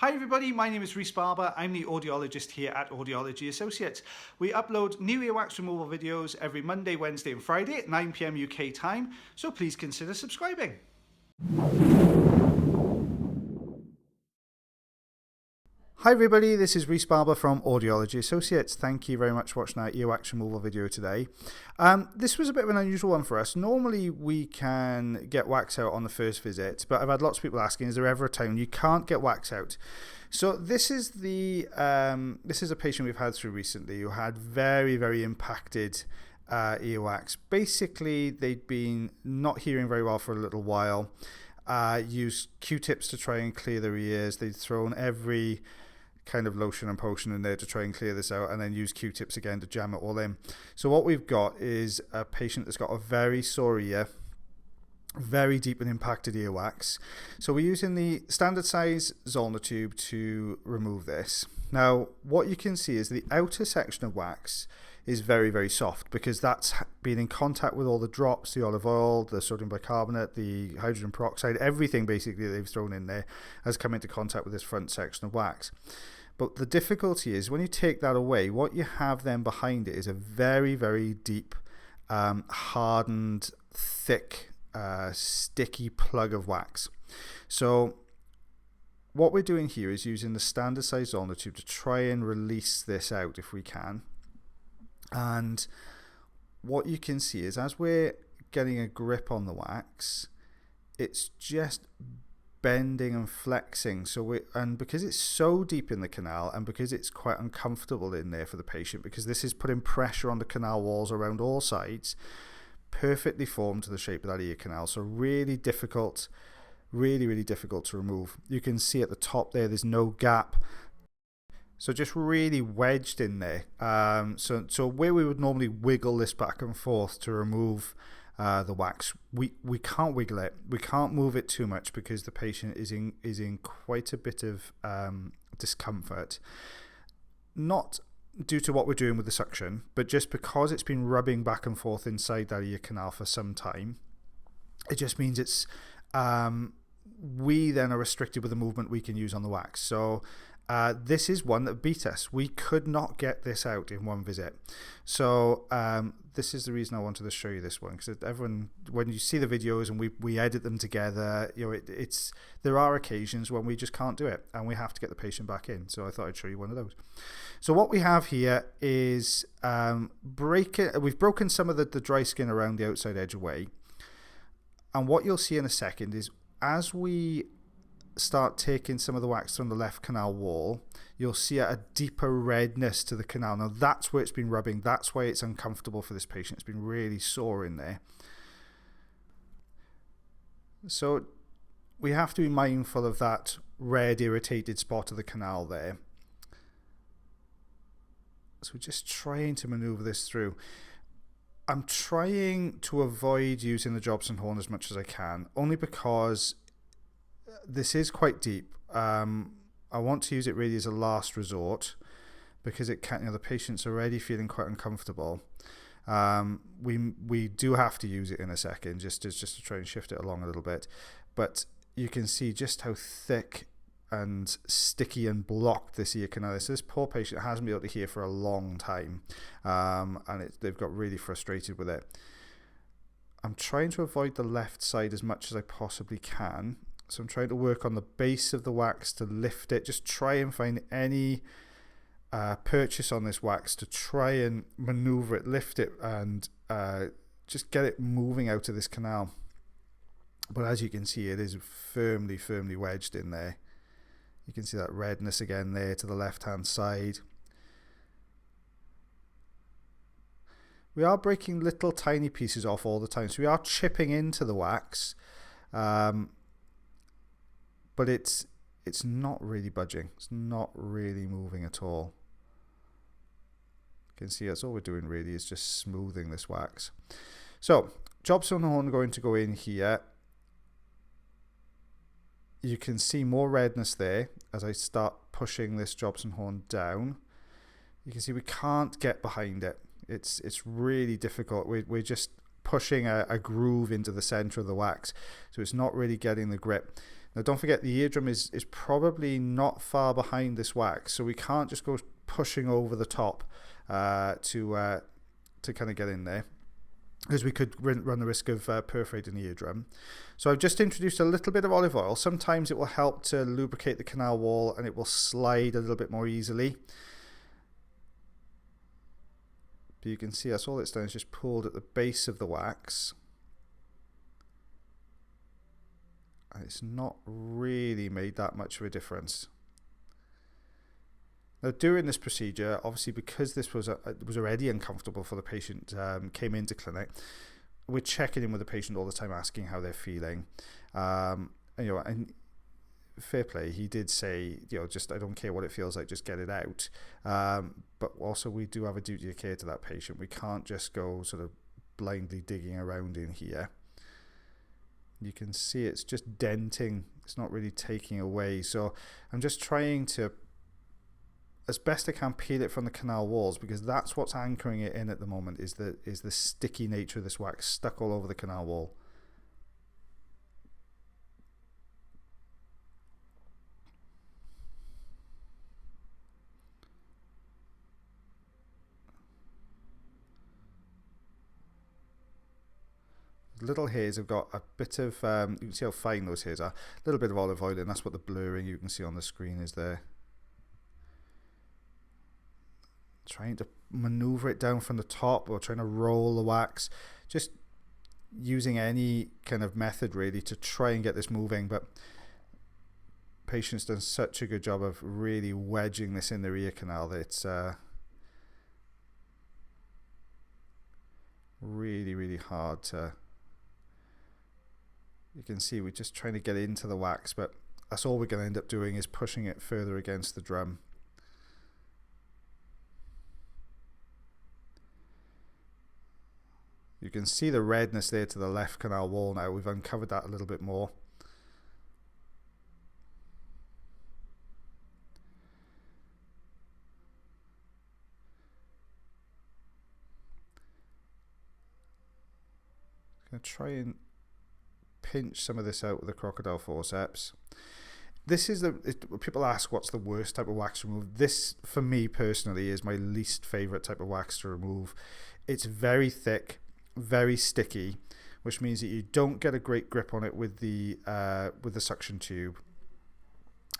Hi everybody, my name is Rhys Barber. I'm the audiologist here at Audiology Associates. We upload new earwax removal videos every Monday, Wednesday and Friday at 9 PM UK time, so please consider subscribing. Hi everybody, this is Rhys Barber from Audiology Associates. Thank you very much for watching our earwax removal video today. This was a bit of an unusual one for us. Normally we can get wax out on the first visit, but I've had lots of people asking, is there ever a time you can't get wax out? So this is a patient we've had through recently who had very impacted earwax. Basically, they'd been not hearing very well for a little while, used Q-tips to try and clear their ears. They'd thrown every kind of lotion and potion in there to try and clear this out, and then use Q-tips again to jam it all in. So what we've got is a patient that's got a very sore ear, very deep and impacted earwax. So we're using the standard size Zollner tube to remove this. Now what you can see is the outer section of wax is very soft, because that's been in contact with all the drops, the olive oil, the sodium bicarbonate, the hydrogen peroxide, everything basically they've thrown in there has come into contact with this front section of wax. But the difficulty is when you take that away, what you have then behind it is a very deep, hardened, thick, sticky plug of wax. So what we're doing here is using the standard size Zollner tube to try and release this out if we can. And what you can see is as we're getting a grip on the wax, it's just bending and flexing. And because it's so deep in the canal, and because it's quite uncomfortable in there for the patient, because this is putting pressure on the canal walls around all sides, perfectly formed to the shape of that ear canal. So really difficult, really difficult to remove. You can see at the top there's no gap. So just really wedged in there. So where we would normally wiggle this back and forth to remove the wax, we can't wiggle it. We can't move it too much because the patient is in quite a bit of discomfort. Not due to what we're doing with the suction, but just because it's been rubbing back and forth inside that ear canal for some time. It just means it's we then are restricted with the movement we can use on the wax. So this is one that beat us. We could not get this out in one visit. So this is the reason I wanted to show you this one, because everyone, when you see the videos and we edit them together, you know, there are occasions when we just can't do it and we have to get the patient back in. So I thought I'd show you one of those. So what we have here is we've broken some of the dry skin around the outside edge away. And what you'll see in a second is as we start taking some of the wax from the left canal wall, you'll see a deeper redness to the canal. Now that's where it's been rubbing. That's why it's uncomfortable for this patient. It's been really sore in there. So we have to be mindful of that red irritated spot of the canal there. So we're just trying to maneuver this through. I'm trying to avoid using the Jobson horn as much as I can, only because this is quite deep. I want to use it really as a last resort, because it can, the patient's already feeling quite uncomfortable. We do have to use it in a second, just to try and shift it along a little bit. But you can see just how thick and sticky and blocked this ear canal is. So this poor patient hasn't been able to hear for a long time, and they've got really frustrated with it. I'm trying to avoid the left side as much as I possibly can. So I'm trying to work on the base of the wax to lift it. Just try and find any purchase on this wax to try and maneuver it, lift it, and just get it moving out of this canal. But as you can see, it is firmly wedged in there. You can see that redness again there to the left hand side. We are breaking little tiny pieces off all the time, so we are chipping into the wax. But it's not really budging. It's not really moving at all. You can see that's all we're doing really is just smoothing this wax. So Jobson horn going to go in here. You can see more redness there as I start pushing this Jobson horn down. You can see we can't get behind it. It's really difficult. We're just pushing a groove into the center of the wax, so it's not really getting the grip. Now don't forget the eardrum is probably not far behind this wax, so we can't just go pushing over the top to kind of get in there, because we could run the risk of perforating the eardrum. So I've just introduced a little bit of olive oil. Sometimes it will help to lubricate the canal wall and it will slide a little bit more easily. But you can see that's all it's done is just pulled at the base of the wax. And it's not really made that much of a difference. Now during this procedure, obviously because this was already uncomfortable for the patient, came into clinic, we're checking in with the patient all the time, asking how they're feeling. And fair play, he did say, just I don't care what it feels like, just get it out. But also we do have a duty of care to that patient. We can't just go sort of blindly digging around in here. You can see it's just denting. It's not really taking away. So I'm just trying to, as best I can, peel it from the canal walls, because that's what's anchoring it in at the moment, is the sticky nature of this wax stuck all over the canal wall. Little hairs have got a bit of, you can see how fine those hairs are, a little bit of olive oil, and that's what the blurring you can see on the screen is there. Trying to maneuver it down from the top, or trying to roll the wax, just using any kind of method really to try and get this moving. But patient's done such a good job of really wedging this in their ear canal that it's really, really hard to, you can see we're just trying to get into the wax, but that's all we're going to end up doing is pushing it further against the drum. You can see the redness there to the left canal wall now. We've uncovered that a little bit more. I'm going to try and pinch some of this out with the crocodile forceps. This is people ask what's the worst type of wax to remove. This, for me personally, is my least favorite type of wax to remove. It's very thick, very sticky, which means that you don't get a great grip on it with the suction tube.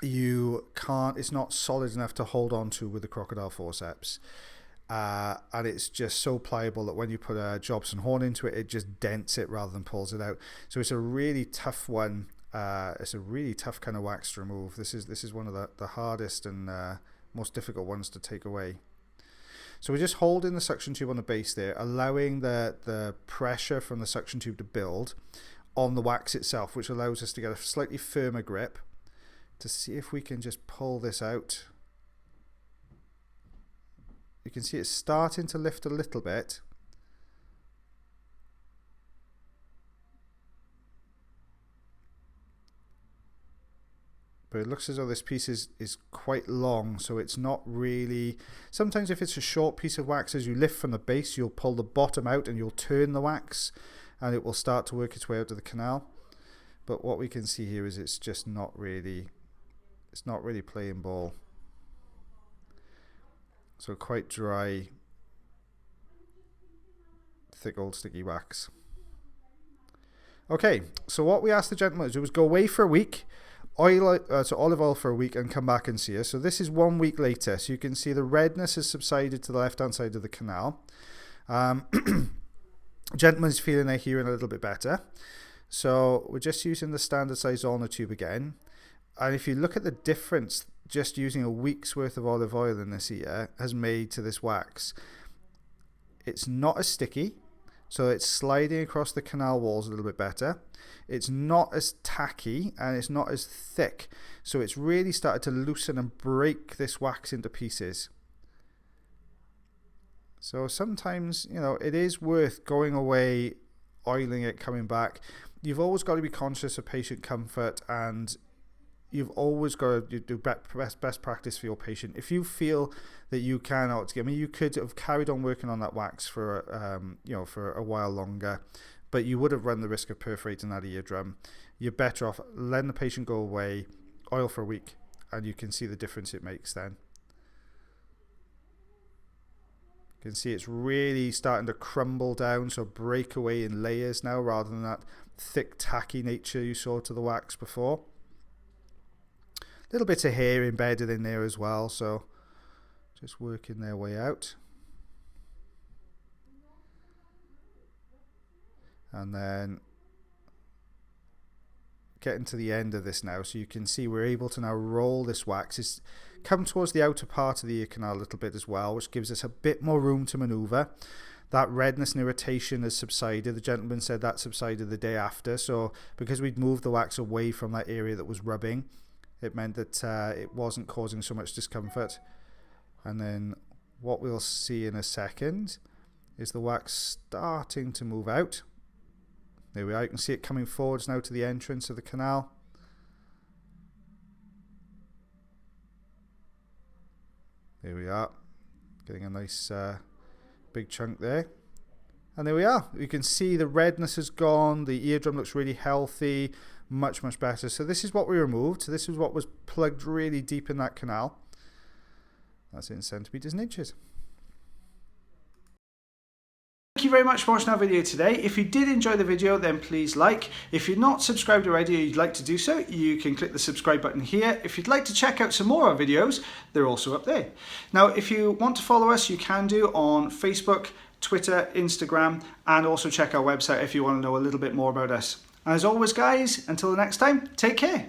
You can't, it's not solid enough to hold on to with the crocodile forceps. And it's just so pliable that when you put a Jobson horn into it, it just dents it rather than pulls it out. So it's a really tough one. It's a really tough kind of wax to remove. This is one of the hardest and most difficult ones to take away. So we're just holding the suction tube on the base there, allowing the pressure from the suction tube to build on the wax itself, which allows us to get a slightly firmer grip, to see if we can just pull this out. You can see it's starting to lift a little bit. But it looks as though this piece is quite long, so it's not really... Sometimes if it's a short piece of wax, as you lift from the base, you'll pull the bottom out and you'll turn the wax and it will start to work its way out to the canal. But what we can see here is it's just not really... It's not really playing ball. So quite dry, thick old sticky wax. Okay, so what we asked the gentleman to do was go away for a week, so olive oil for a week, and come back and see us. So this is 1 week later. So you can see the redness has subsided to the left-hand side of the canal. Gentleman's feeling their hearing a little bit better. So we're just using the standard size ulnar tube again. And if you look at the difference just using a week's worth of olive oil in this ear has made to this wax, it's not as sticky, so it's sliding across the canal walls a little bit better. It's not as tacky and it's not as thick, so it's really started to loosen and break this wax into pieces. So sometimes, you know, it is worth going away, oiling it, coming back. You've always got to be conscious of patient comfort, and you've always got to do best practice for your patient. If you feel that you cannot, I mean, you could have carried on working on that wax for, for a while longer, but you would have run the risk of perforating that eardrum. You're better off letting the patient go away, oil for a week, and you can see the difference it makes then. You can see it's really starting to crumble down, so break away in layers now rather than that thick tacky nature you saw to the wax before. A little bit of hair embedded in there as well, so just working their way out. And then getting to the end of this now, so you can see we're able to now roll this wax. It's come towards the outer part of the ear canal a little bit as well, which gives us a bit more room to maneuver. That redness and irritation has subsided. The gentleman said that subsided the day after, so because we'd moved the wax away from that area that was rubbing, it meant that it wasn't causing so much discomfort. And then what we'll see in a second is the wax starting to move out. There we are, you can see it coming forwards now to the entrance of the canal. There we are, getting a nice big chunk there. And there we are, you can see the redness has gone, the eardrum looks really healthy, much better. So this is what we removed. So this is what was plugged really deep in that canal. That's in centimeters and inches. Thank you very much for watching our video today. If you did enjoy the video, then please like. If you're not subscribed already and you'd like to do so, you can click the subscribe button here. If you'd like to check out some more of our videos, they're also up there. Now, if you want to follow us, you can do on Facebook, Twitter, Instagram, and also check our website if you want to know a little bit more about us. As always, guys, until the next time, take care.